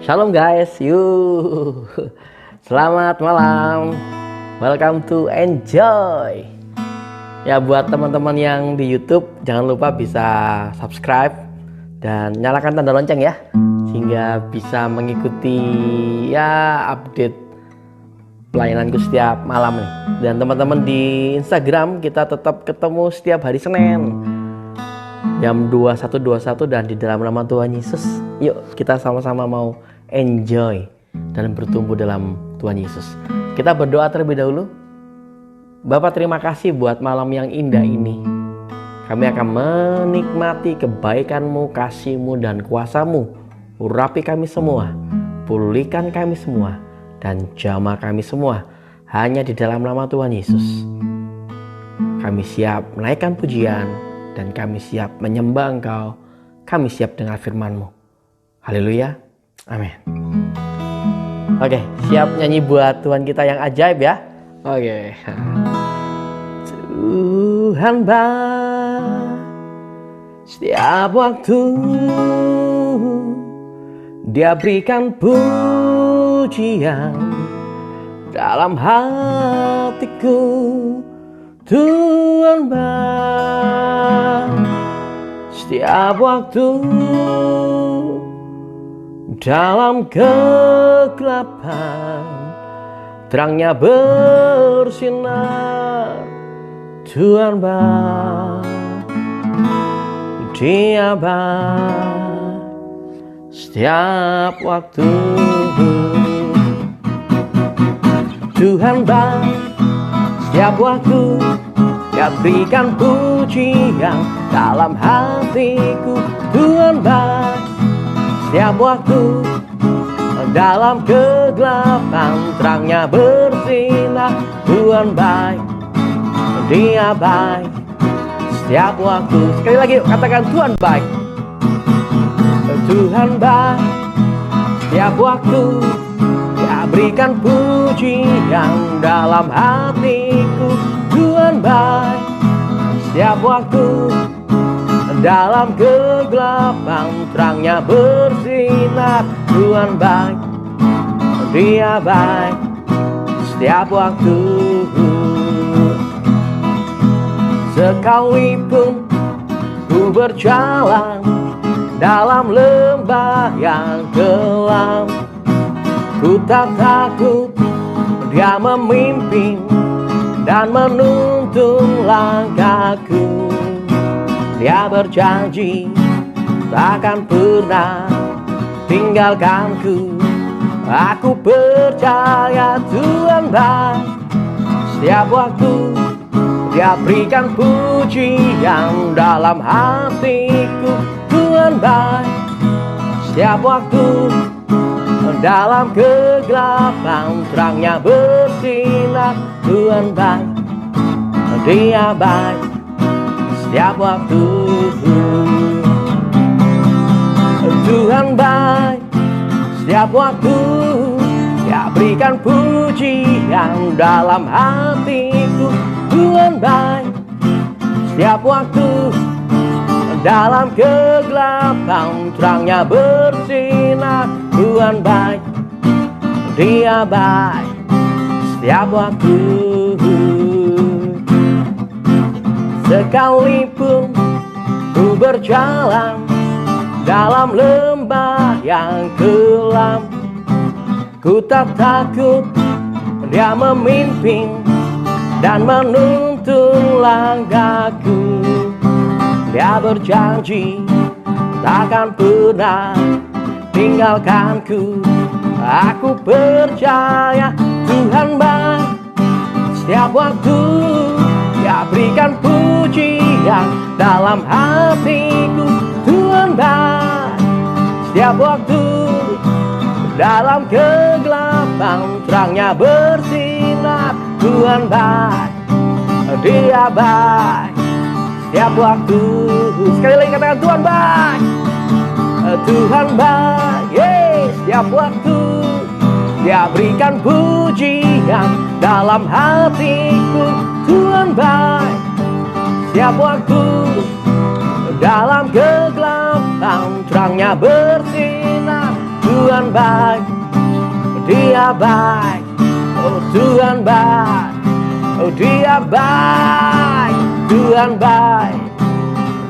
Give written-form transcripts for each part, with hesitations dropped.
Shalom guys, yuk. Selamat malam. Welcome to enjoy. Ya, buat teman-teman yang di YouTube, jangan lupa bisa subscribe dan nyalakan tanda lonceng ya, sehingga bisa mengikuti ya update pelayananku setiap malam nih. Dan teman-teman di Instagram, kita tetap ketemu setiap hari Senin jam 21.21 dan di dalam nama Tuhan Yesus. Yuk kita sama-sama mau enjoy dan bertumbuh dalam Tuhan Yesus. Kita berdoa terlebih dahulu. Bapa, terima kasih buat malam yang indah ini. Kami akan menikmati kebaikan-Mu, kasih-Mu dan kuasa-Mu. Urapi kami semua, pulihkan kami semua, dan jamah kami semua hanya di dalam nama Tuhan Yesus. Kami siap menaikkan pujian dan kami siap menyembah Engkau. Kami siap dengar firman-Mu. Haleluya. Amin. Oke, siap nyanyi buat Tuhan kita yang ajaib ya. Oke. Tuhan baik setiap waktu, Dia berikan pujian dalam hatiku. Tuhan baik setiap waktu, dalam kegelapan terangnya bersinar. Tuhan baik, Dia baik setiap waktu. Tuhan baik setiap waktu, Dia berikan pujian dalam hatiku. Tuhan baik setiap waktu, dalam kegelapan terangnya bersinar. Tuhan baik, Dia baik setiap waktu. Sekali lagi yuk, katakan Tuhan baik. Tuhan baik setiap waktu, Dia berikan pujian dalam hatiku. Tuhan baik setiap waktu, dalam kegelapan terangnya bersinar. Tuhan baik, Dia baik setiap waktu. Sekalipun ku berjalan dalam lembah yang kelam, ku tak takut, Dia memimpin dan menuntun langkahku. Dia berjanji takkan pernah tinggalkanku. Aku percaya Tuhan baik setiap waktu, Dia berikan pujian dalam hatiku. Tuhan baik setiap waktu, dalam kegelapan terangnya bersinar. Tuhan baik, Dia baik setiap waktu. Tuhan baik setiap waktu, Dia berikan pujian dalam hatiku. Tuhan baik setiap waktu, dalam kegelapan terangnya bersinar. Tuhan baik, Dia baik setiap waktu. Sekalipun ku berjalan dalam lembah yang kelam, ku tak takut, Dia memimpin dan menuntun langkahku. Dia berjanji takkan pernah tinggalkanku. Aku percaya Tuhan baik setiap waktu, Dia berikan pujian dalam hatiku. Tuhan baik setiap waktu, dalam kegelapan terangnya bersinar. Tuhan baik, Dia baik setiap waktu. Sekali lagi katakan Tuhan baik. Tuhan baik, setiap waktu, Dia berikan pujian dalam hatiku. Tuhan baik setiap waktu, dalam kegelapan terangnya bersinar. Tuhan baik, Dia baik. Oh Tuhan baik, oh Dia baik. Tuhan baik,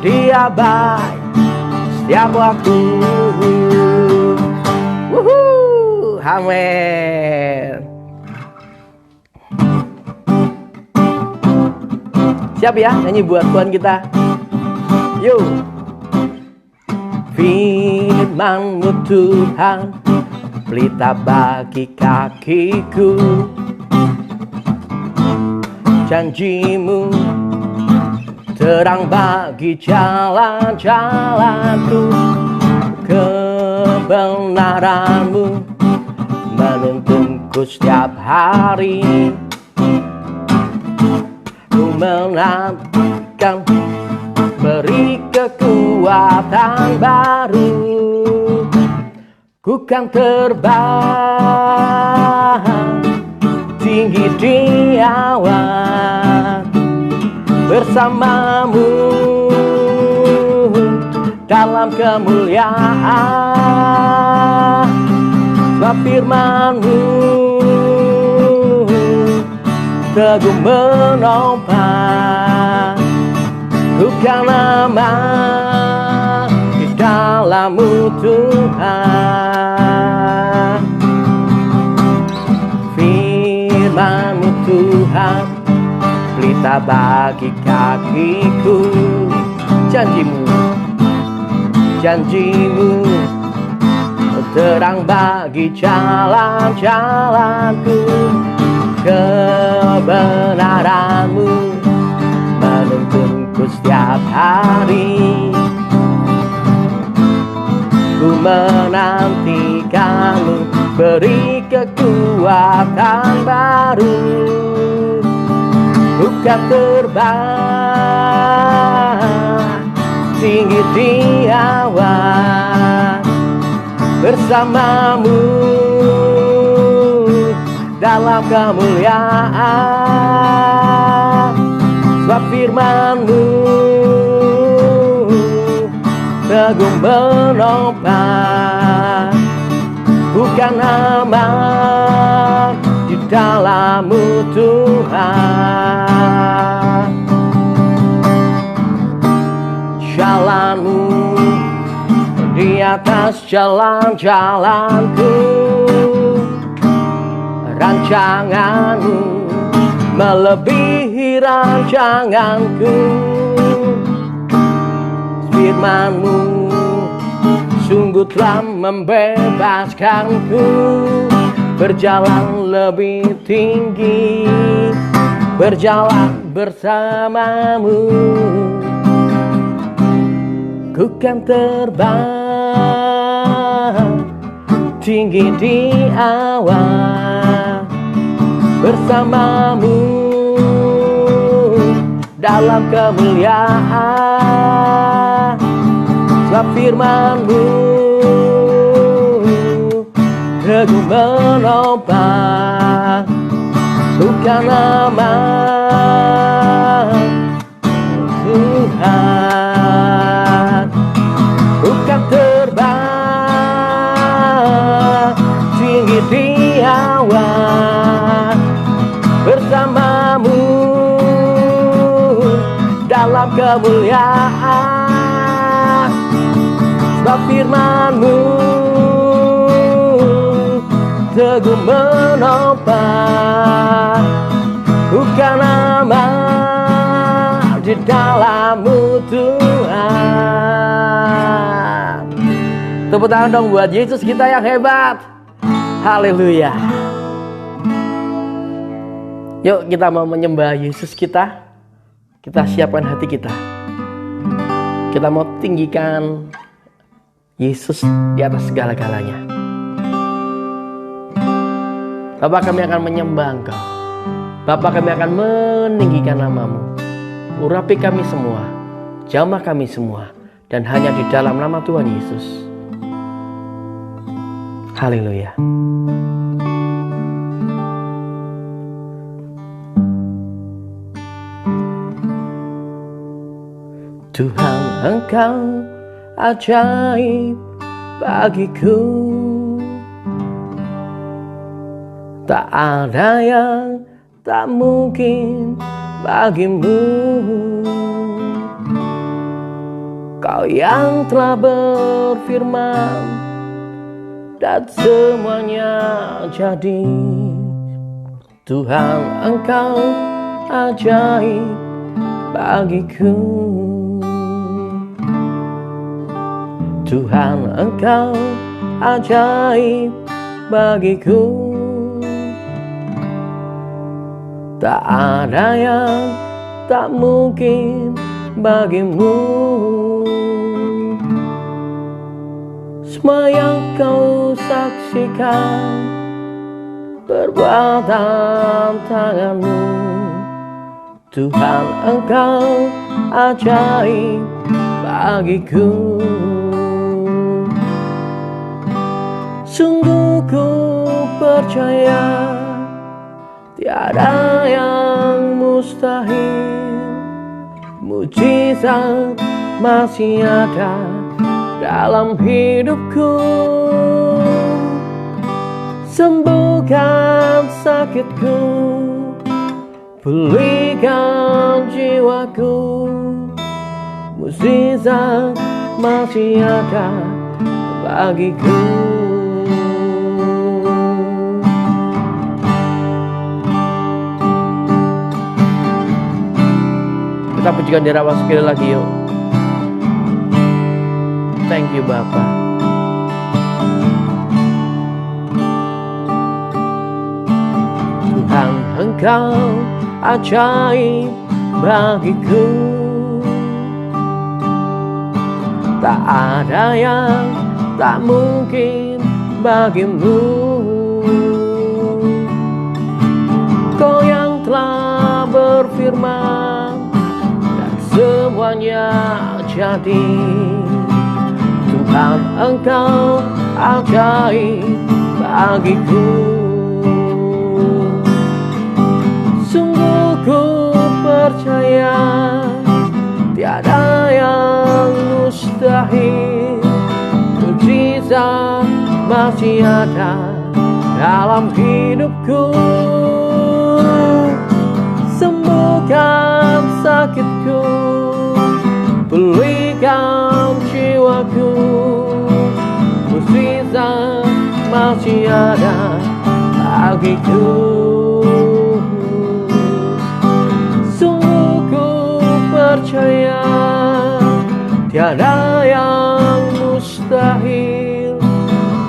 Dia baik setiap waktu. Wuhuu, amin. Siap ya nyanyi buat Tuhan kita. Yuk. Firman-Mu Tuhan, pelita bagi kakiku. Janji-Mu terang bagi jalan-jalanku. Kebenaran-Mu menuntunku setiap hari. Ku menantikan, beri kekuatan baru. Ku kan terbang tinggi di awan bersama-Mu dalam kemuliaan. Sebab firman-Mu teguh menopang. Ku kan aman di dalam-Mu Tuhan. Firman-Mu Tuhan, pelita bagi kakiku. Janji-Mu, janji-Mu terang bagi jalan-jalanku. Kebenaran-Mu menuntunku setiap hari. Ku menantikan-Mu, beri kekuatan baru. Ku kan terbang tinggi di awan bersama-Mu dalam kemuliaan. Sebab firman-Mu teguh menopang. Ku kan aman di dalam-Mu Tuhan. Jalan-Mu di atas jalan-jalanku. Rancangan-Mu melebihi rancanganku. Firman-Mu sungguh telah membebaskanku. Berjalan lebih tinggi, berjalan bersama-Mu. Ku kan terbang tinggi di awan bersama-Mu dalam kemuliaan. Sebab firman-Mu teguh menopang. Ku kan aman Tuhan. Ku kan terbang tinggi di awan bersama-Mu dalam kemuliaan. Sebab firman-Mu teguh menopang. Ku kan aman di dalam-Mu Tuhan. Tepuk tangan dong buat Yesus kita yang hebat. Haleluya. Yuk kita mau menyembah Yesus kita. Kita siapkan hati kita. Kita mau tinggikan Yesus di atas segala-galanya. Bapa, kami akan menyembah Engkau. Bapa, kami akan meninggikan nama-Mu. Urapi kami semua, jamah kami semua, dan hanya di dalam nama Tuhan Yesus. Haleluya. Tuhan, Engkau ajaib bagiku. Tak ada yang tak mungkin bagimu. Kau yang telah berfirman dan semuanya jadi. Tuhan, Engkau ajaib bagiku. Tuhan, Engkau ajaib bagiku. Tak ada yang tak mungkin bagimu. Semua yang kau saksikan, perbuatan tanganmu, Tuhan, Engkau ajaib bagiku. Sungguh ku percaya tiada yang mustahil. Mujizat masih ada dalam hidupku. Sembuhkan sakitku, pulihkan jiwaku. Mujizat masih ada bagiku. Kita pujikan dirawat sekali lagi yuk. Thank you Bapak. Tuhan, Engkau ajaib bagiku. Tak ada yang tak mungkin bagimu. Kau yang telah berfirman dan semuanya jadi. Tuhan, Engkau ajaib bagiku. Sungguh ku percaya tiada yang mustahil. Mujizat masih ada dalam hidupku. Sembuhkan sakitku, pulihkan jiwaku. Mujizat masih ada bagiku. Sungguh ku percaya tiada yang mustahil.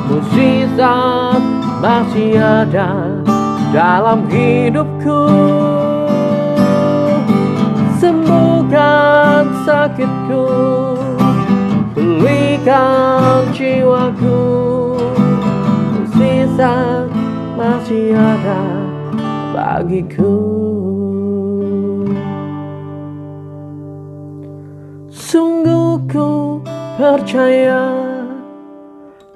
Mujizat masih ada dalam hidupku. Sembuhkan sakitku, pulihkan jiwaku. Mujizat masih ada bagiku. Sungguh ku percaya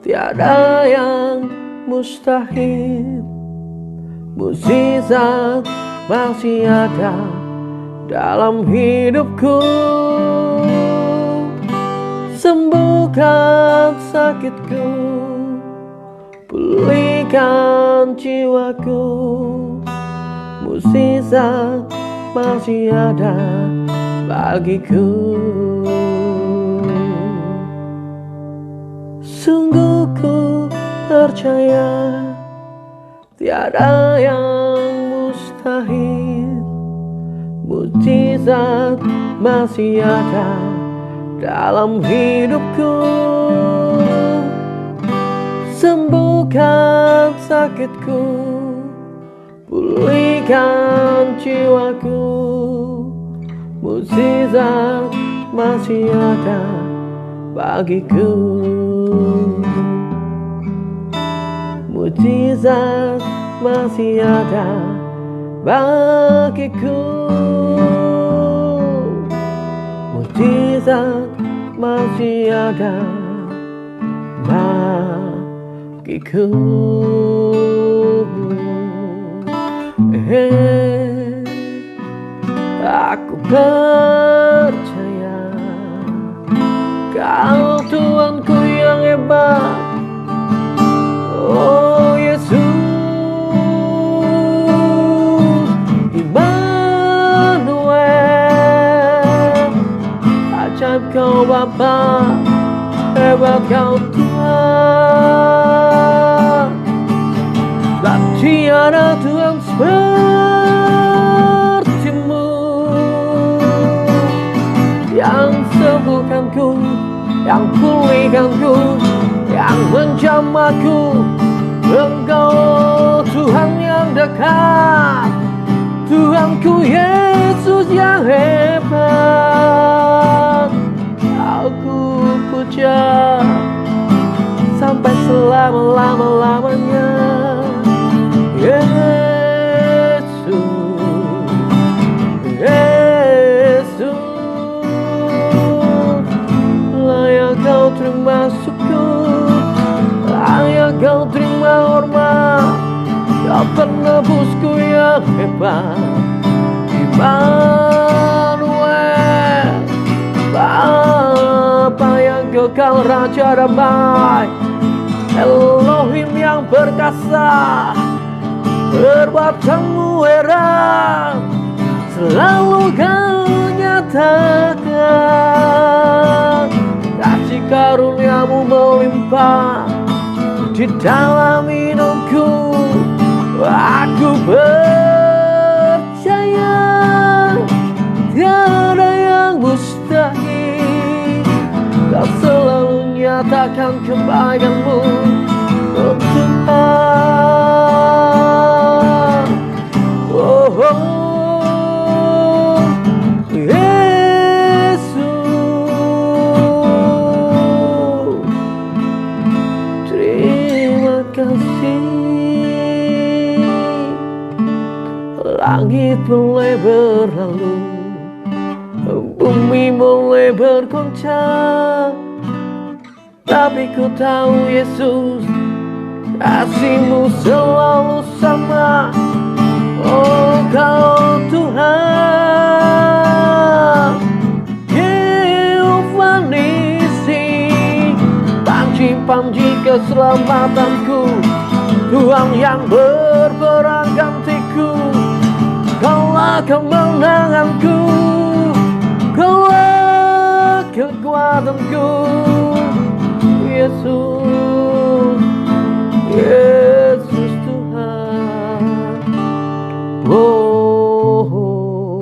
tiada yang mustahil. Mujizat masih ada dalam hidupku. Sembuhkan sakitku, pulihkan jiwaku. Mujizat masih ada bagiku. Sungguh ku percaya tiada yang mustahil. Mujizat masih ada dalam hidupku. Sembuhkan sakitku, pulihkan jiwaku. Mujizat masih ada bagiku. Mujizat masih ada bagiku. Mujizat masih ada bagiku. Aku percaya Kau Tuhanku yang hebat. Oh Yesus, Oh Bapa, hebat Kau Tuhan. Tak tiada Tuhan seperti-Mu, yang sembuhkanku, yang pulihkanku, yang menjamahku. Engkau Tuhan yang dekat, Tuhanku Yesus yang hebat. Aku puja sampai selama-lamanya. Yesus, Yesus, layak Kau terima syukur, layak Kau terima hormat. Kau penebusku yang hebat, Immanuel, Bapa yang kekal, Raja damai, Elohim yang perkasa, perbuatanmu heran, selalu Kau nyatakan. Kasih karuniamu melimpah di dalam hidupku. Aku percaya tiada yang mustahil. Kau selalu nyatakan kebaikan-Mu, oh Tuhan. Oh, oh, Yesus, terima kasih. Langit mulai berlalu, bumi mulai bergoncang, tapi ku tahu Yesus, kasih-Mu selalu sama. Oh Kau Tuhan, Yehova Nisi, panji-panji keselamatanku, Tuhan yang berperang gantiku. Kaulah kemenanganku, Kaulah kekuatanku. Yesus, Yesus Tuhan. Oh,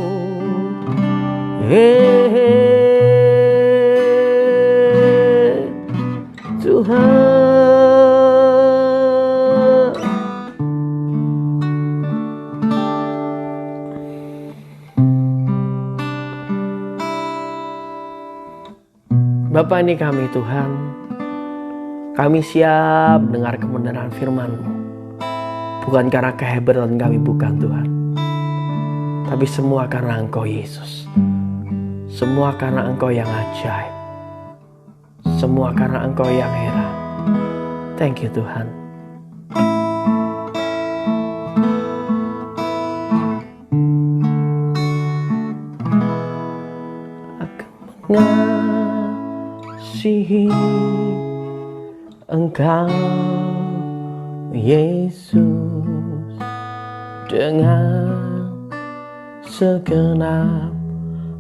Tuhan. Bapa, ini kami Tuhan, kami siap dengar kebenaran firman-Mu. Bukan karena kehebatan kami, bukan Tuhan, tapi semua karena Engkau Yesus. Semua karena Engkau yang ajaib, semua karena Engkau yang heran. Thank you Tuhan. Aku mengasihi Engkau Yesus dengan segenap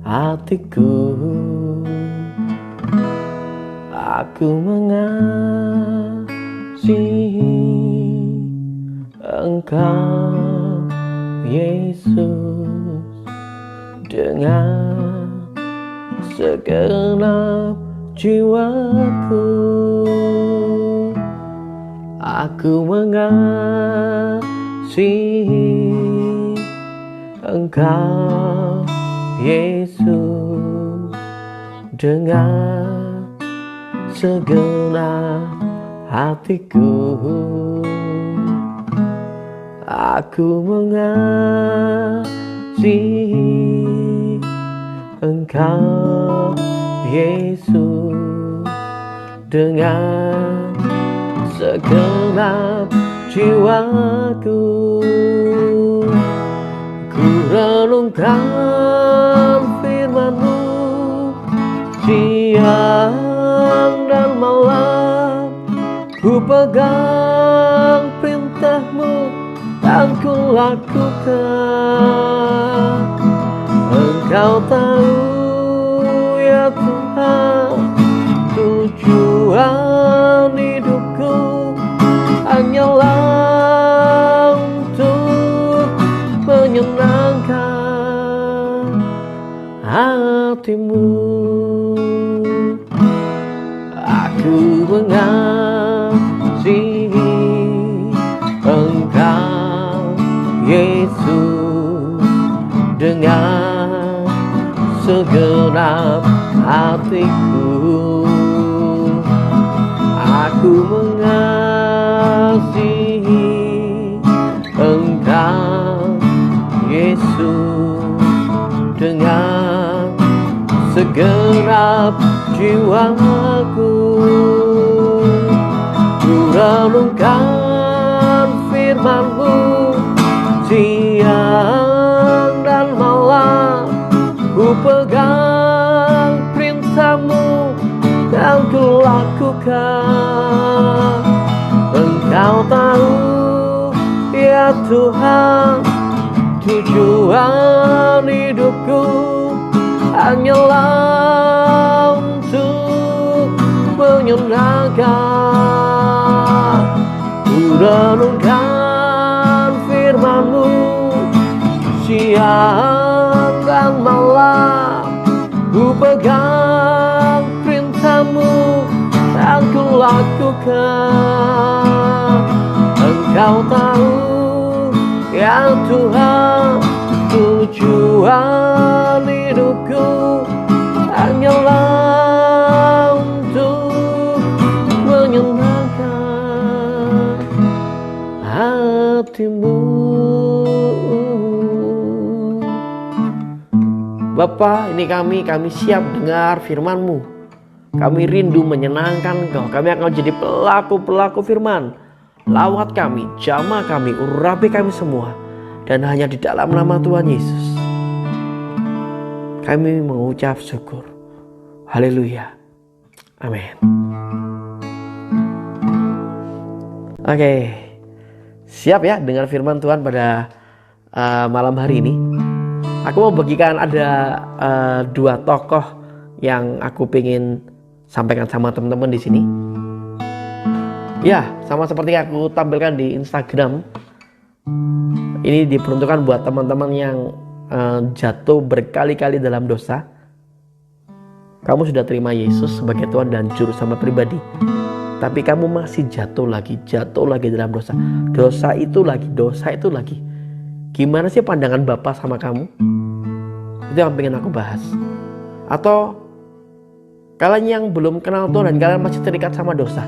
hatiku. Aku mengasihi Engkau Yesus dengan segenap jiwaku. Aku mengasihi Engkau Yesus dengan segenap hatiku. Aku mengasihi Engkau Yesus dengan segenap jiwaku. Ku renungkan firman-Mu siang dan malam, ku pegang perintah-Mu dan ku lakukan. Engkau tahu ya Tuhan, menyenangkan hatimu. Aku mengasihi Engkau Yesus dengan segenap hatiku. Aku mengasihi Engkau Yesus dengan segenap jiwaku. Ku renungkan firman-Mu siang dan malam, ku pegang perintah-Mu dan ku lakukan. Engkau tahu ya Tuhan, tujuan hidupku hanyalah untuk menyenangkan. Ku renungkan firman-Mu siang dan malam, ku pegang perintah-Mu dan ku lakukan. Engkau tahu ya Tuhan, tujuan hidupku hanyalah untuk menyenangkan hati-Mu. Bapa, ini kami siap dengar firman-Mu. Kami rindu menyenangkan Engkau. Kami akan jadi pelaku-pelaku firman. Lawat kami, jamah kami, urapi kami semua. Dan hanya di dalam nama Tuhan Yesus kami mengucap syukur. Haleluya. Amin. Oke, siap ya dengar firman Tuhan pada malam hari ini. Aku mau bagikan ada dua tokoh yang aku pengen sampaikan sama teman-teman di sini. Ya, sama seperti aku tampilkan di Instagram. Ini diperuntukkan buat teman-teman yang jatuh berkali-kali dalam dosa. Kamu sudah terima Yesus sebagai Tuhan dan Juru Selamat pribadi, tapi kamu masih jatuh lagi dalam dosa. Dosa itu lagi. Gimana sih pandangan Bapak sama kamu? Itu yang pengen aku bahas. Atau kalian yang belum kenal Tuhan dan kalian masih terikat sama dosa,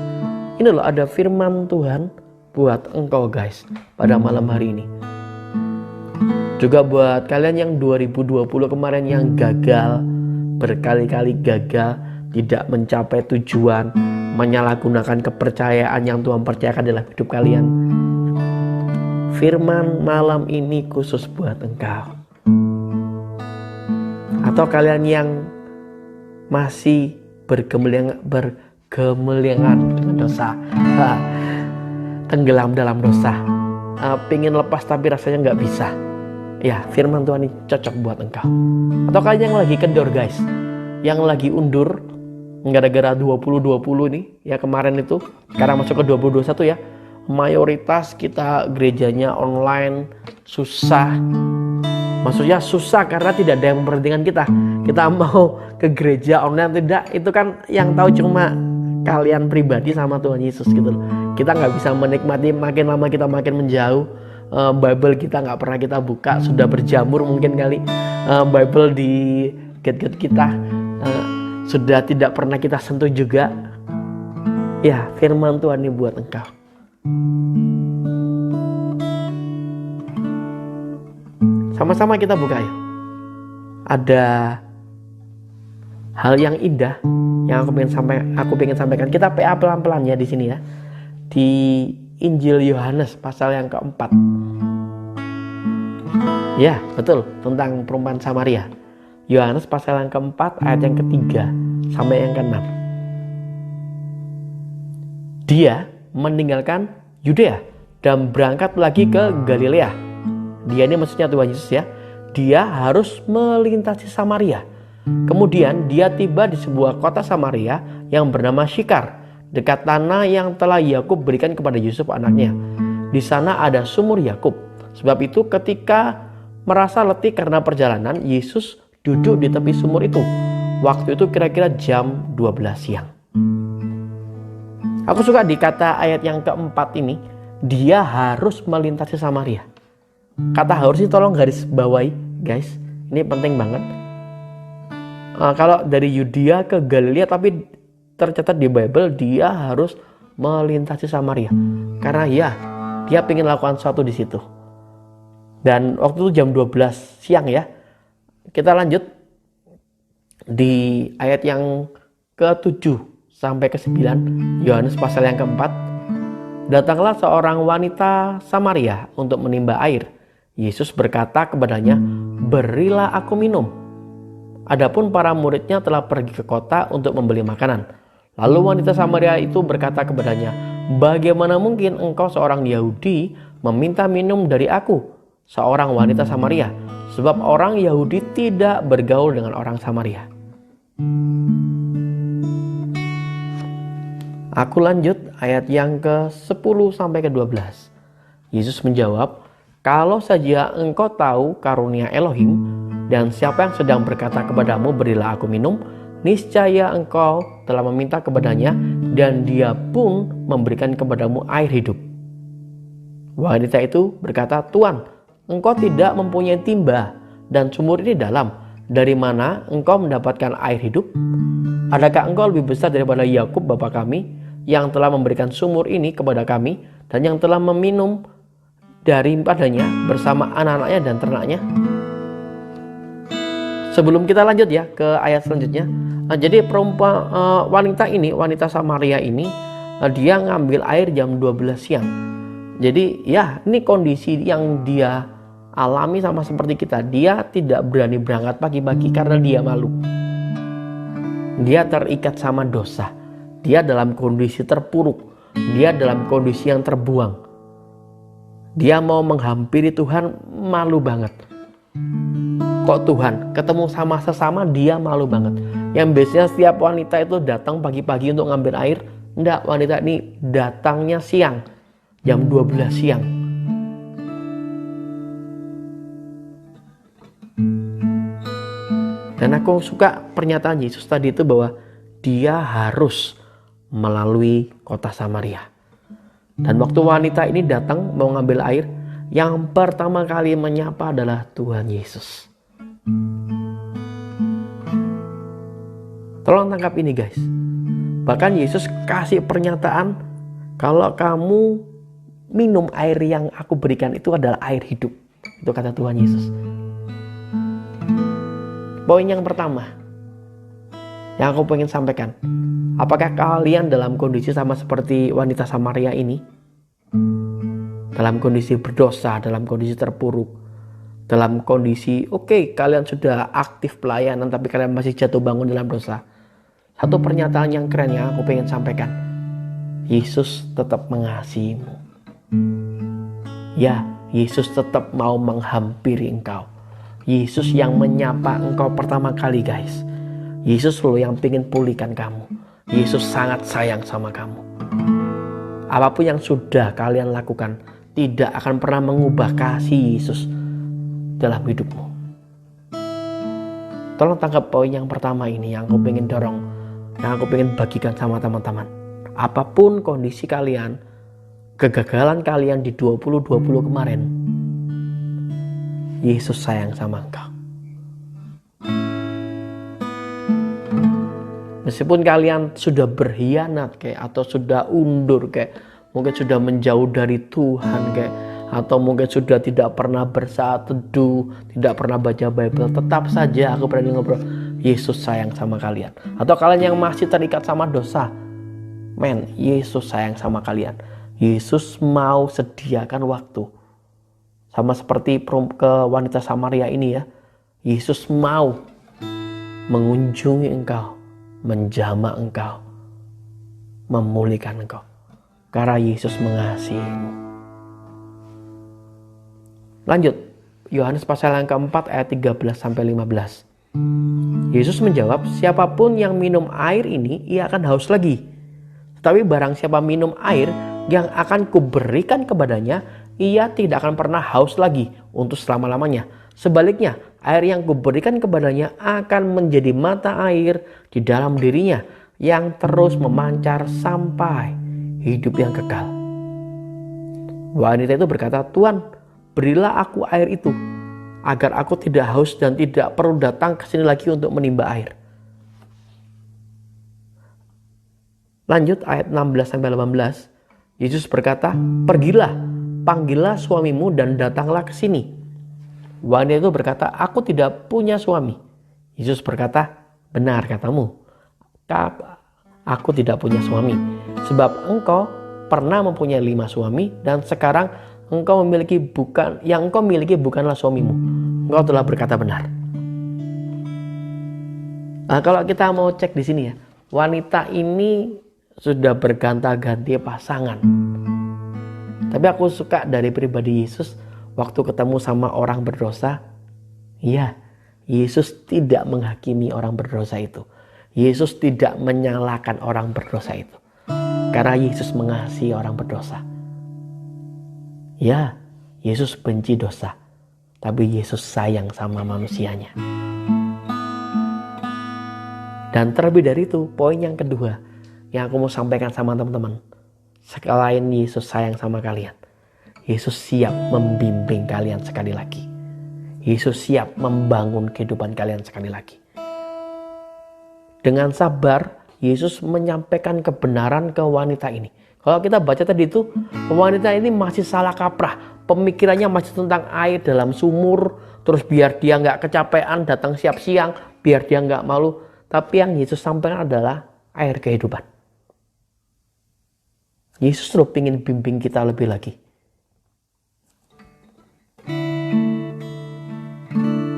ini loh ada firman Tuhan buat engkau guys pada malam hari ini. Juga buat kalian yang 2020 kemarin yang gagal, berkali-kali gagal, tidak mencapai tujuan, menyalahgunakan kepercayaan yang Tuhan percayakan dalam hidup kalian. Firman malam ini khusus buat engkau. Atau kalian yang masih bergemelangan dengan dosa, tenggelam dalam dosa, pengen lepas tapi rasanya nggak bisa. Ya, firman Tuhan ini cocok buat engkau. Atau kalian yang lagi kendor guys, yang lagi undur gara-gara 2020 nih ya, kemarin itu, sekarang masuk ke 2021 ya. Mayoritas kita gerejanya online, susah. Maksudnya susah karena tidak ada yang memperhatikan kita. Kita mau ke gereja online tidak, itu kan yang tahu cuma kalian pribadi sama Tuhan Yesus gitu loh. Kita nggak bisa menikmati, makin lama kita makin menjauh. Bible kita nggak pernah kita buka, sudah berjamur mungkin kali. Bible di gadget kita sudah tidak pernah kita sentuh juga. Ya, firman Tuhan ini buat engkau. Sama-sama kita buka yuk. Ada hal yang indah yang aku pengen sampaikan. Kita PA pelan-pelan ya di sini ya. Di Injil Yohanes pasal yang keempat. Ya, betul, tentang perempuan Samaria. Yohanes pasal yang keempat ayat yang ketiga sampai yang keenam. Dia meninggalkan Yudea dan berangkat lagi ke Galilea. Dia ini maksudnya Tuhan Yesus ya. Dia harus melintasi Samaria. Kemudian dia tiba di sebuah kota Samaria yang bernama Syikar, dekat tanah yang telah Yakub berikan kepada Yusuf anaknya. Di sana ada sumur Yakub. Sebab itu ketika merasa letih karena perjalanan, Yesus duduk di tepi sumur itu. Waktu itu kira-kira jam 12 siang. Aku suka di kata ayat yang keempat ini, dia harus melintasi Samaria. Kata harus ini tolong garis bawahi guys, ini penting banget. Kalau dari Yudea ke Galilea, tapi tercatat di Bible dia harus melintasi Samaria. Karena ya, dia ingin lakukan sesuatu di situ. Dan waktu itu jam 12 siang ya. Kita lanjut di ayat yang ke-7 sampai ke-9, Yohanes pasal yang keempat. Datanglah seorang wanita Samaria untuk menimba air. Yesus berkata kepadanya, berilah aku minum. Adapun para muridnya telah pergi ke kota untuk membeli makanan. Lalu wanita Samaria itu berkata kepadanya, bagaimana mungkin engkau seorang Yahudi meminta minum dari aku, seorang wanita Samaria? Sebab orang Yahudi tidak bergaul dengan orang Samaria. Aku lanjut ayat yang ke-10 sampai ke-12. Yesus menjawab, kalau saja engkau tahu karunia Elohim dan siapa yang sedang berkata kepadamu berilah aku minum, niscaya engkau telah meminta kepadanya dan dia pun memberikan kepadamu air hidup. Wanita itu berkata, Tuan, engkau tidak mempunyai timba dan sumur ini dalam. Dari mana engkau mendapatkan air hidup? Adakah engkau lebih besar daripada Yakub bapa kami yang telah memberikan sumur ini kepada kami dan yang telah meminum daripadanya bersama anak-anaknya dan ternaknya? Sebelum kita lanjut ya ke ayat selanjutnya. Jadi wanita Samaria ini, dia ngambil air jam 12 siang. Jadi ya ini kondisi yang dia alami sama seperti kita. Dia tidak berani berangkat pagi-pagi karena dia malu. Dia terikat sama dosa. Dia dalam kondisi terpuruk. Dia dalam kondisi yang terbuang. Dia mau menghampiri Tuhan, malu banget. Kok Tuhan ketemu sama sesama, dia malu banget. Yang biasanya setiap wanita itu datang pagi-pagi untuk ngambil air, enggak, wanita ini datangnya siang, jam 12 siang. Dan aku suka pernyataan Yesus tadi itu bahwa dia harus melalui kota Samaria. Dan waktu wanita ini datang mau ngambil air, yang pertama kali menyapa adalah Tuhan Yesus. Tolong tangkap ini guys. Bahkan Yesus kasih pernyataan, kalau kamu minum air yang aku berikan itu adalah air hidup. Itu kata Tuhan Yesus. Poin yang pertama yang aku pengen sampaikan, apakah kalian dalam kondisi sama seperti wanita Samaria ini? Dalam kondisi berdosa, dalam kondisi terpuruk, dalam kondisi kalian sudah aktif pelayanan tapi kalian masih jatuh bangun dalam dosa. Satu pernyataan yang keren yang aku pengen sampaikan, Yesus tetap mengasihimu. Ya, Yesus tetap mau menghampiri engkau. Yesus yang menyapa engkau pertama kali guys. Yesus loh yang pengen pulihkan kamu. Yesus sangat sayang sama kamu. Apapun yang sudah kalian lakukan tidak akan pernah mengubah kasih Yesus dalam hidupmu. Tolong tangkap poin yang pertama ini yang aku pengen dorong, yang aku pengen bagikan sama teman-teman. Apapun kondisi kalian, kegagalan kalian di 2020 kemarin, Yesus sayang sama engkau. Meskipun kalian sudah berkhianat atau sudah undur mungkin sudah menjauh dari Tuhan atau mungkin sudah tidak pernah bersaat teduh, tidak pernah baca Bible, tetap saja aku berani ngobrol, Yesus sayang sama kalian. Atau kalian yang masih terikat sama dosa, Yesus sayang sama kalian. Yesus mau sediakan waktu. Sama seperti ke wanita Samaria ini ya. Yesus mau mengunjungi engkau, menjamah engkau, memulihkan engkau. Karena Yesus mengasihimu. Lanjut, Yohanes pasal yang keempat ayat 13-15. Yesus menjawab, siapapun yang minum air ini, ia akan haus lagi. Tetapi barang siapa minum air yang akan kuberikan kepadanya, ia tidak akan pernah haus lagi untuk selama-lamanya. Sebaliknya, air yang kuberikan kepadanya akan menjadi mata air di dalam dirinya yang terus memancar sampai hidup yang kekal. Wanita itu berkata, Tuhan, berilah aku air itu, agar aku tidak haus dan tidak perlu datang ke sini lagi untuk menimba air. Lanjut ayat 16-18, Yesus berkata, pergilah, panggillah suamimu dan datanglah ke sini. Wanita itu berkata, aku tidak punya suami. Yesus berkata, benar katamu, aku tidak punya suami. Sebab engkau pernah mempunyai 5 suami dan sekarang yang engkau miliki bukanlah suamimu. Engkau telah berkata benar. Nah, kalau kita mau cek di sini ya, wanita ini sudah berganti-ganti pasangan. Tapi aku suka dari pribadi Yesus waktu ketemu sama orang berdosa. Ya, Yesus tidak menghakimi orang berdosa itu. Yesus tidak menyalahkan orang berdosa itu. Karena Yesus mengasihi orang berdosa. Ya, Yesus benci dosa. Tapi Yesus sayang sama manusianya. Dan terlebih dari itu, poin yang kedua yang aku mau sampaikan sama teman-teman. Selain Yesus sayang sama kalian, Yesus siap membimbing kalian sekali lagi. Yesus siap membangun kehidupan kalian sekali lagi. Dengan sabar, Yesus menyampaikan kebenaran ke wanita ini. Kalau kita baca tadi itu, wanita ini masih salah kaprah. Pemikirannya masih tentang air dalam sumur. Terus biar dia nggak kecapean datang siang, biar dia nggak malu. Tapi yang Yesus sampaikan adalah air kehidupan. Yesus terus ingin bimbing kita lebih lagi.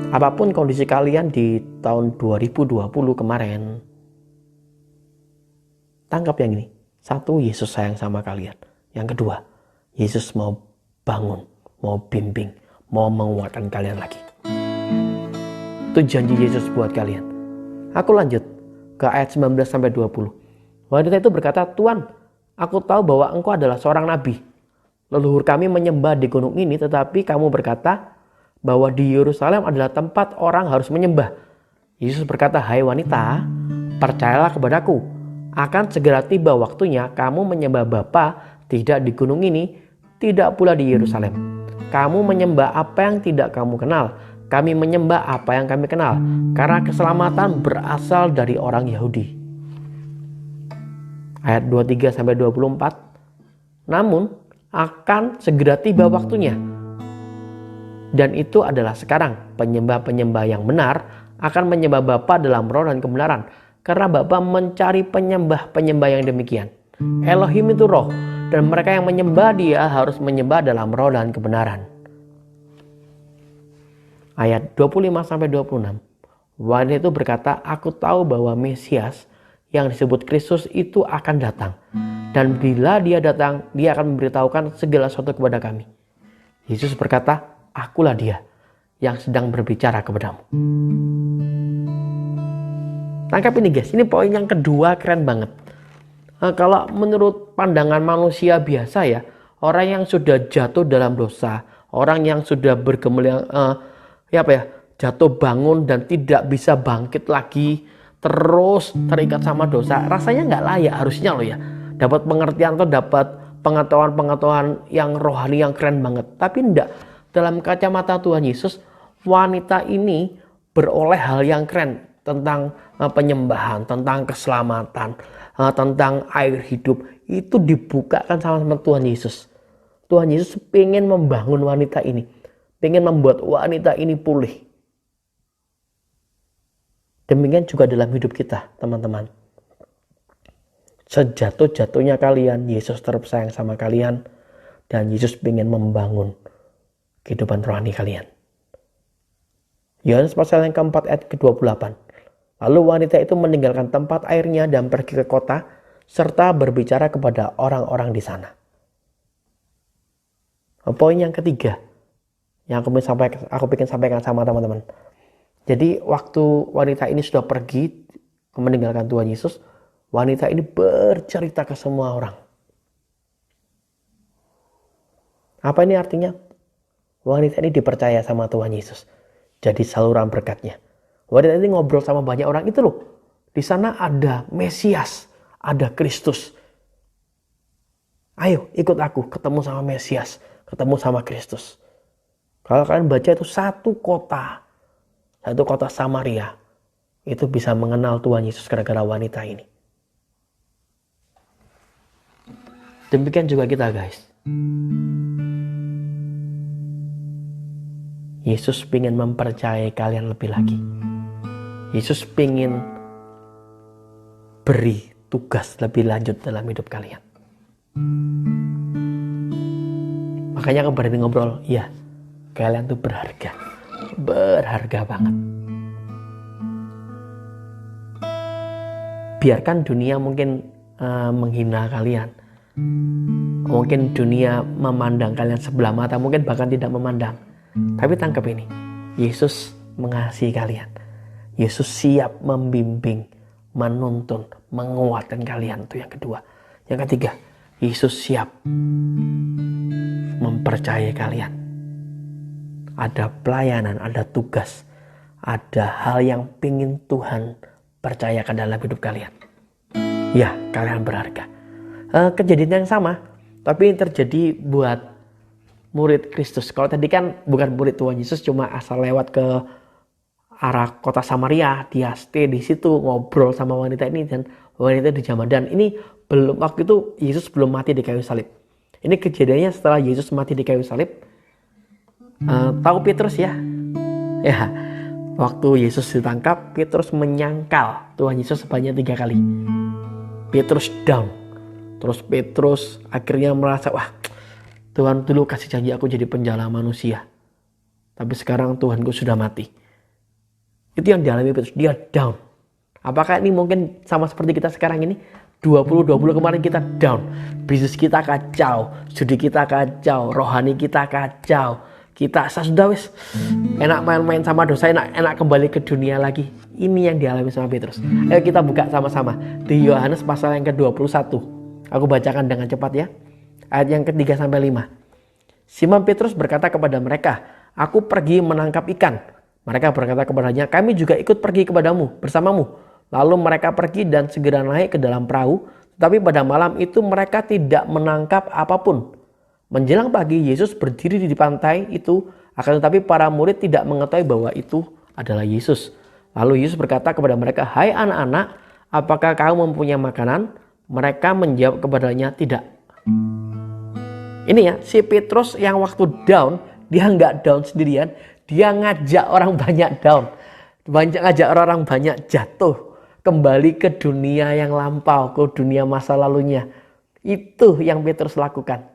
Apapun kondisi kalian di tahun 2020 kemarin, tangkap yang ini. 1, Yesus sayang sama kalian. Yang kedua, Yesus mau bangun, mau bimbing, mau menguatkan kalian lagi. Itu janji Yesus buat kalian. Aku lanjut ke ayat 19-20. Wanita itu berkata, Tuhan, aku tahu bahwa engkau adalah seorang nabi. Leluhur kami menyembah di gunung ini, tetapi kamu berkata bahwa di Yerusalem adalah tempat orang harus menyembah. Yesus berkata, hai wanita, percayalah kepadaku. Akan segera tiba waktunya kamu menyembah Bapa tidak di gunung ini, tidak pula di Yerusalem. Kamu menyembah apa yang tidak kamu kenal. Kami menyembah apa yang kami kenal. Karena keselamatan berasal dari orang Yahudi. Ayat 23-24. Namun akan segera tiba waktunya. Dan itu adalah sekarang. Penyembah-penyembah yang benar akan menyembah Bapa dalam roh dan kebenaran. Karena Bapa mencari penyembah-penyembah yang demikian. Elohim itu roh. Dan mereka yang menyembah Dia harus menyembah dalam roh dan kebenaran. Ayat 25-26. Wanita itu berkata, aku tahu bahwa Mesias yang disebut Kristus itu akan datang. Dan bila dia datang, dia akan memberitahukan segala sesuatu kepada kami. Yesus berkata, akulah dia yang sedang berbicara kepadamu. Tangkap ini guys, ini poin yang kedua keren banget. Kalau menurut pandangan manusia biasa ya, orang yang sudah jatuh dalam dosa, orang yang sudah jatuh bangun dan tidak bisa bangkit lagi, terus terikat sama dosa, rasanya nggak layak harusnya loh ya. Dapat pengertian atau dapat pengetahuan yang rohani yang keren banget. Tapi enggak, dalam kacamata Tuhan Yesus, wanita ini beroleh hal yang keren tentang penyembahan, tentang keselamatan, tentang air hidup. Itu dibukakan sama Tuhan Yesus. Tuhan Yesus pengen membangun wanita ini, pengen membuat wanita ini pulih. Demikian juga dalam hidup kita, teman-teman. Sejatuh-jatuhnya kalian, Yesus tetap sayang sama kalian. Dan Yesus ingin membangun kehidupan rohani kalian. Yohanes pasal yang keempat ayat ke-28. Lalu wanita itu meninggalkan tempat airnya dan pergi ke kota, serta berbicara kepada orang-orang di sana. Poin yang ketiga, yang aku ingin sampaikan sama teman-teman. Jadi waktu wanita ini sudah pergi meninggalkan Tuhan Yesus, wanita ini bercerita ke semua orang. Apa ini artinya? Wanita ini dipercaya sama Tuhan Yesus. jadi saluran berkatnya. Wanita ini ngobrol sama banyak orang itu loh. Di sana ada Mesias, ada Kristus. Ayo ikut aku ketemu sama Mesias, ketemu sama Kristus. Kalau kalian baca itu satu kota Samaria itu bisa mengenal Tuhan Yesus gara-gara wanita ini. Demikian juga kita guys. Yesus ingin mempercayai kalian lebih lagi. Yesus ingin beri tugas lebih lanjut dalam hidup kalian. Makanya aku berani ngobrol, ya kalian tuh berharga. Berharga banget. Biarkan dunia mungkin menghina kalian. Mungkin dunia memandang kalian sebelah mata, mungkin bahkan tidak memandang. Tapi tangkap ini, Yesus mengasihi kalian. Yesus siap membimbing, menuntun, menguatkan kalian. Itu yang kedua. Yang ketiga, Yesus siap mempercayai kalian. Ada pelayanan, ada tugas, ada hal yang pingin Tuhan percayakan dalam hidup kalian. Ya, kalian berharga. Kejadian yang sama, tapi ini terjadi buat murid Kristus. Kalau tadi kan bukan murid Tuhan Yesus, cuma asal lewat ke arah kota Samaria, dia stay di situ ngobrol sama wanita ini dan wanita dijamah. Dan ini belum, waktu itu Yesus belum mati di kayu salib. Ini kejadiannya setelah Yesus mati di kayu salib. Tahu Petrus ya? Ya, waktu Yesus ditangkap, Petrus menyangkal Tuhan Yesus sebanyak 3 kali. Petrus down. Terus Petrus akhirnya merasa, wah Tuhan dulu kasih janji aku jadi penjala manusia. Tapi sekarang Tuhanku sudah mati. Itu yang dialami Petrus, dia down. Apakah ini mungkin sama seperti kita sekarang ini? 2020 kemarin kita down. Bisnis kita kacau, studi kita kacau, rohani kita kacau. Kita sudah wis enak main-main sama dosa, enak kembali ke dunia lagi. Ini yang dialami sama Petrus. Ayo kita buka sama-sama di Yohanes pasal yang ke-21. Aku bacakan dengan cepat ya. Ayat yang ke-3 sampai 5. Simon Petrus berkata kepada mereka, "Aku pergi menangkap ikan." Mereka berkata kepadanya, "Kami juga ikut pergi bersamamu." Lalu mereka pergi dan segera naik ke dalam perahu. Tetapi pada malam itu mereka tidak menangkap apapun. Menjelang pagi Yesus berdiri di pantai itu. Akan tetapi para murid tidak mengetahui bahwa itu adalah Yesus. Lalu Yesus berkata kepada mereka, "Hai anak-anak, apakah kamu mempunyai makanan?" Mereka menjawab kepadanya, "Tidak." Ini ya, si Petrus yang waktu down, dia nggak down sendirian. Dia ngajak orang banyak down. Ngajak orang banyak jatuh. Kembali ke dunia yang lampau, ke dunia masa lalunya. Itu yang Petrus lakukan.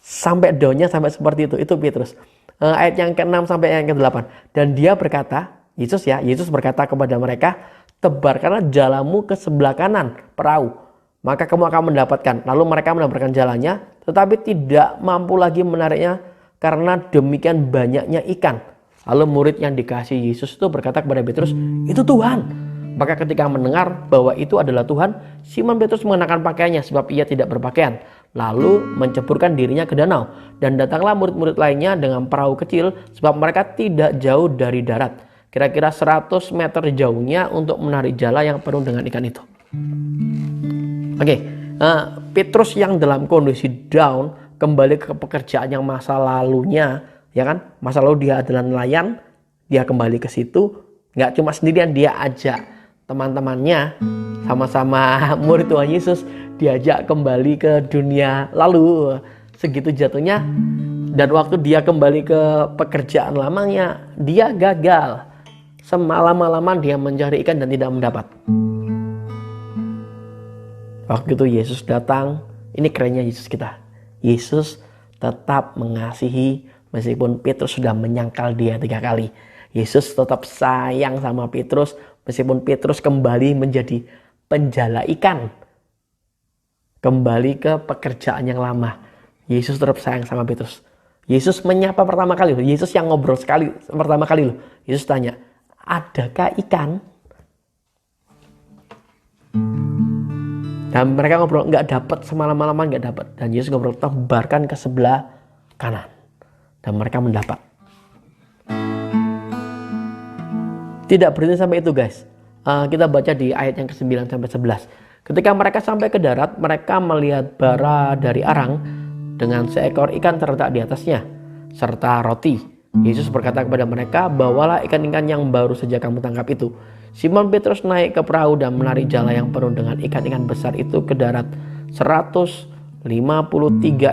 Sampai downnya sampai seperti itu Petrus. Ayat yang ke-6 sampai yang ke-8. Dan dia berkata, Yesus berkata kepada mereka, "Tebarkanlah jalamu ke sebelah kanan perahu, maka kamu akan mendapatkan." Lalu mereka mendapatkan jalannya, tetapi tidak mampu lagi menariknya karena demikian banyaknya ikan. Lalu murid yang dikasihi Yesus itu berkata kepada Petrus, "Itu Tuhan." Maka ketika mendengar bahwa itu adalah Tuhan, Simon Petrus mengenakan pakaiannya sebab ia tidak berpakaian. Lalu menceburkan dirinya ke danau. Dan datanglah murid-murid lainnya dengan perahu kecil sebab mereka tidak jauh dari darat. Kira-kira 100 meter jauhnya untuk menarik jala yang penuh dengan ikan itu. Petrus yang dalam kondisi down kembali ke pekerjaan yang masa lalunya, ya kan? Masa lalu dia adalah nelayan, dia kembali ke situ, nggak cuma sendirian, dia ajak teman-temannya sama-sama murid Tuhan Yesus, diajak kembali ke dunia lalu. Segitu jatuhnya, dan waktu dia kembali ke pekerjaan lamanya, dia gagal. Semalam-malaman dia mencari ikan dan tidak mendapat. Waktu itu Yesus datang. Ini kerennya Yesus kita. Yesus tetap mengasihi meskipun Petrus sudah menyangkal dia 3 kali. Yesus tetap sayang sama Petrus meskipun Petrus kembali menjadi penjala ikan. Kembali ke pekerjaan yang lama. Yesus tetap sayang sama Petrus. Yesus menyapa pertama kali loh. Yesus yang ngobrol pertama kali loh. Yesus tanya, "Adakah ikan?" Dan mereka ngobrol, nggak dapat, semalam-malaman nggak dapat. Dan Yesus ngobrol, "Tebarkan ke sebelah kanan." Dan mereka mendapat. Tidak berhenti sampai itu guys. Kita baca di ayat yang ke-9 sampai 11. Ketika mereka sampai ke darat, mereka melihat bara dari arang dengan seekor ikan terletak di atasnya, serta roti. Yesus berkata kepada mereka, bawalah ikan-ikan yang baru saja kamu tangkap itu. Simon Petrus naik ke perahu dan menarik jala yang penuh dengan ikan-ikan besar itu ke darat. 153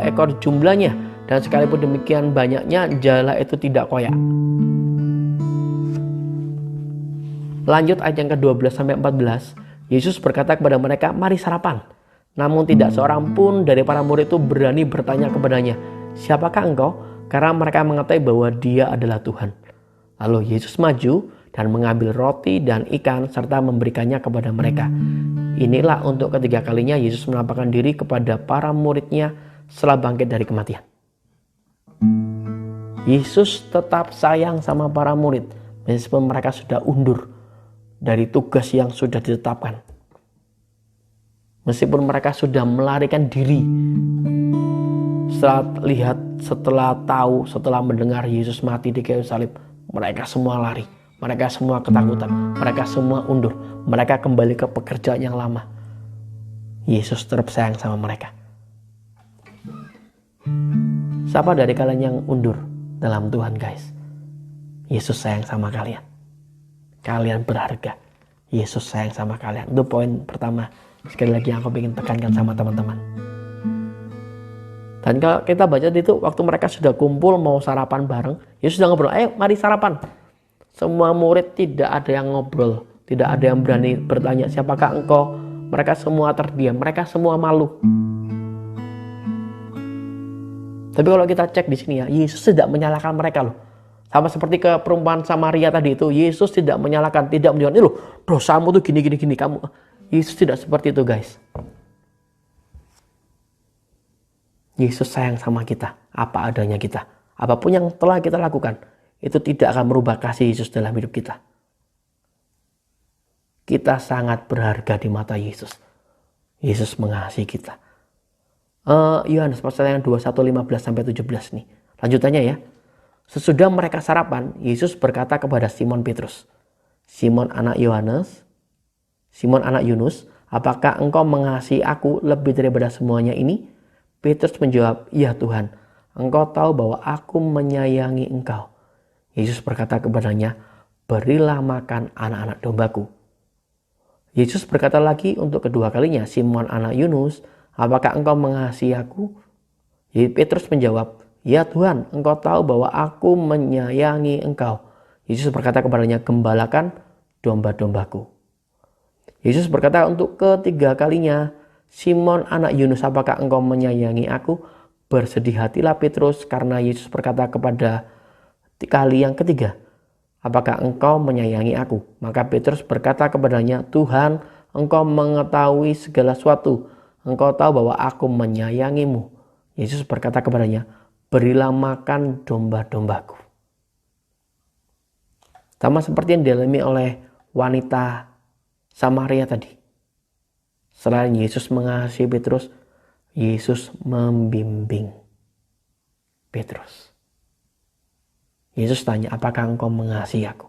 ekor jumlahnya, dan sekalipun demikian banyaknya, jala itu tidak koyak. Lanjut ayat yang ke-12 sampai 14. Yesus berkata kepada mereka, mari sarapan. Namun tidak seorang pun dari para murid itu berani bertanya kepadanya, siapakah engkau? Karena mereka mengetahui bahwa dia adalah Tuhan. Lalu Yesus maju dan mengambil roti dan ikan serta memberikannya kepada mereka. Inilah untuk ketiga kalinya Yesus menampakkan diri kepada para muridnya setelah bangkit dari kematian. Yesus tetap sayang sama para murid meskipun mereka sudah undur dari tugas yang sudah ditetapkan. Meskipun mereka sudah melarikan diri setelah mendengar Yesus mati di kayu salib, mereka semua lari, mereka semua ketakutan, mereka semua undur, mereka kembali ke pekerjaan yang lama. Yesus tetap sayang sama mereka. Siapa dari kalian yang undur dalam Tuhan guys? Yesus sayang sama kalian. Kalian berharga. Yesus sayang sama kalian. Itu poin pertama. Sekali lagi yang aku ingin tekankan sama teman-teman. Dan kalau kita baca itu, waktu mereka sudah kumpul mau sarapan bareng, Yesus sudah ngobrol, ayo mari sarapan. Semua murid tidak ada yang ngobrol, tidak ada yang berani bertanya siapakah engkau. Mereka semua terdiam, mereka semua malu. Tapi kalau kita cek di sini ya, Yesus tidak menyalahkan mereka loh. Sama seperti ke perumpamaan Samaria tadi itu, Yesus tidak menyalahkan, tidak menjawab, ini loh dosamu tuh gini kamu. Yesus tidak seperti itu guys. Yesus sayang sama kita, apa adanya kita. Apapun yang telah kita lakukan, itu tidak akan merubah kasih Yesus dalam hidup kita. Kita sangat berharga di mata Yesus. Yesus mengasihi kita. Yohanes pasal yang 21:15-17 nih. Lanjutannya ya. Sesudah mereka sarapan, Yesus berkata kepada Simon Petrus, Simon anak Yunus, apakah engkau mengasihi aku lebih daripada semuanya ini? Petrus menjawab, ya Tuhan, engkau tahu bahwa aku menyayangi engkau. Yesus berkata kepadanya, berilah makan anak-anak dombaku. Yesus berkata lagi untuk kedua kalinya, Simon anak Yunus, apakah engkau mengasihi aku? Petrus menjawab, ya Tuhan, engkau tahu bahwa aku menyayangi engkau. Yesus berkata kepadanya, gembalakan domba-dombaku. Yesus berkata untuk ketiga kalinya, Simon anak Yunus, apakah engkau menyayangi aku? Bersedih hatilah Petrus karena Yesus berkata kepada kali yang ketiga, apakah engkau menyayangi aku? Maka Petrus berkata kepadanya, Tuhan, engkau mengetahui segala sesuatu. Engkau tahu bahwa aku menyayangimu. Yesus berkata kepadanya, berilah makan domba-dombaku. Sama seperti yang dialami oleh wanita Samaria tadi. Selain Yesus mengasihi Petrus, Yesus membimbing Petrus. Yesus tanya, apakah engkau mengasihi aku?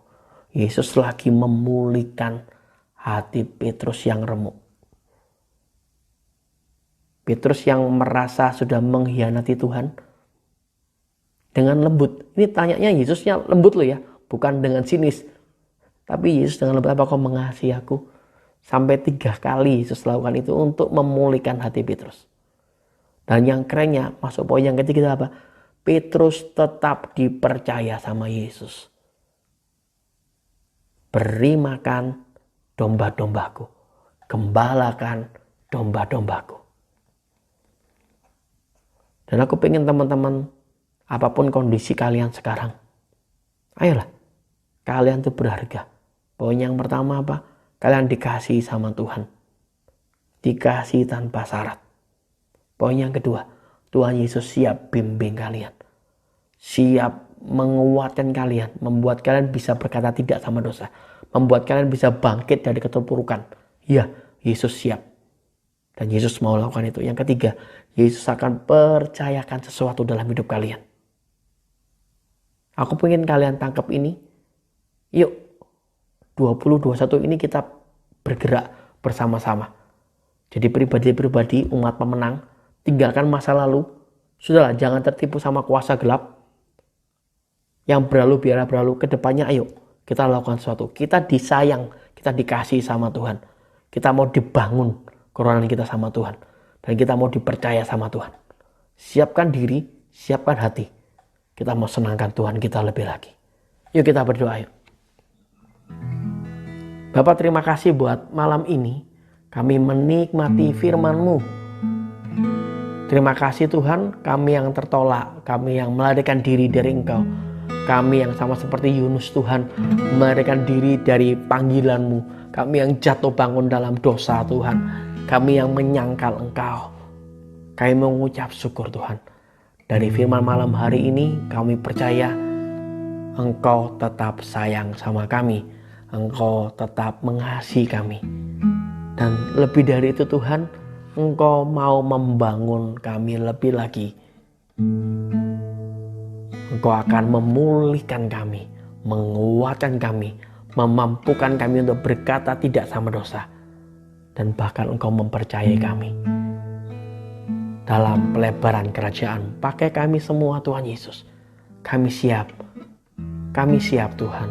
Yesus lagi memulihkan hati Petrus yang remuk. Petrus yang merasa sudah mengkhianati Tuhan, dengan lembut. Ini tanyanya Yesusnya lembut loh ya, bukan dengan sinis. Tapi Yesus dengan lembut, apakah kau mengasihi aku? Sampai 3 kali Yesus lakukan itu untuk memulihkan hati Petrus. Dan yang kerennya, masuk poin yang ketiga apa? Petrus tetap dipercaya sama Yesus. Beri makan domba-dombaku. Gembalakan domba-dombaku. Dan aku pengen teman-teman, apapun kondisi kalian sekarang, ayolah, kalian tuh berharga. Poin yang pertama apa? Kalian dikasihi sama Tuhan. Dikasihi tanpa syarat. Poin yang kedua, Tuhan Yesus siap bimbing kalian. Siap menguatkan kalian. Membuat kalian bisa berkata tidak sama dosa. Membuat kalian bisa bangkit dari keterpurukan. Ya, Yesus siap. Dan Yesus mau lakukan itu. Yang ketiga, Yesus akan percayakan sesuatu dalam hidup kalian. Aku pengen kalian tangkap ini. Yuk, 2021 ini kita bergerak bersama-sama. Jadi pribadi-pribadi umat pemenang, tinggalkan masa lalu. Sudahlah, jangan tertipu sama kuasa gelap. Yang berlalu biarlah berlalu. Kedepannya ayo kita lakukan sesuatu. Kita disayang, kita dikasih sama Tuhan. Kita mau dibangun kerohanian kita sama Tuhan. Dan kita mau dipercaya sama Tuhan. Siapkan diri, siapkan hati. Kita mau senangkan Tuhan kita lebih lagi. Yuk kita berdoa yuk. Bapak, terima kasih buat malam ini. Kami menikmati firman-Mu. Terima kasih Tuhan, kami yang tertolak, kami yang melarikan diri dari Engkau. Kami yang sama seperti Yunus Tuhan, melarikan diri dari panggilan-Mu. Kami yang jatuh bangun dalam dosa Tuhan. Kami yang menyangkal Engkau. Kami mengucap syukur Tuhan. Dari firman malam hari ini kami percaya Engkau tetap sayang sama kami. Engkau tetap mengasihi kami. Dan lebih dari itu Tuhan, Engkau mau membangun kami lebih lagi. Engkau akan memulihkan kami, menguatkan kami, memampukan kami untuk berkata tidak sama dosa. Dan bahkan Engkau mempercayai kami. Dalam pelebaran kerajaan, pakai kami semua Tuhan Yesus. Kami siap Tuhan.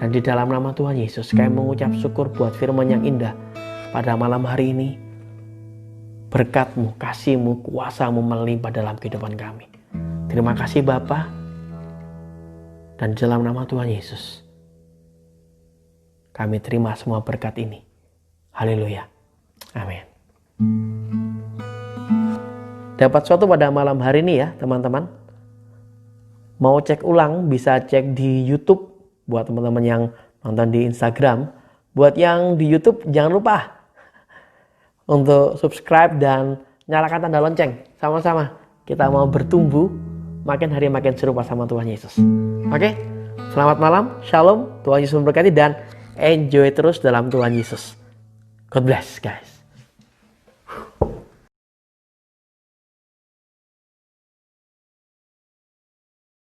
Dan di dalam nama Tuhan Yesus, kami mengucap syukur buat firman yang indah pada malam hari ini. Berkat-Mu, kasih-Mu, kuasa-Mu melimpah dalam kehidupan kami. Terima kasih Bapa. Dan di dalam nama Tuhan Yesus, kami terima semua berkat ini. Haleluya. Amin. Dapat sesuatu pada malam hari ini ya teman-teman. Mau cek ulang bisa cek di YouTube. Buat teman-teman yang nonton di Instagram, buat yang di YouTube jangan lupa untuk subscribe dan nyalakan tanda lonceng. Sama-sama kita mau bertumbuh makin hari makin serupa sama Tuhan Yesus. Oke, selamat malam, shalom, Tuhan Yesus memberkati dan enjoy terus dalam Tuhan Yesus. God bless guys.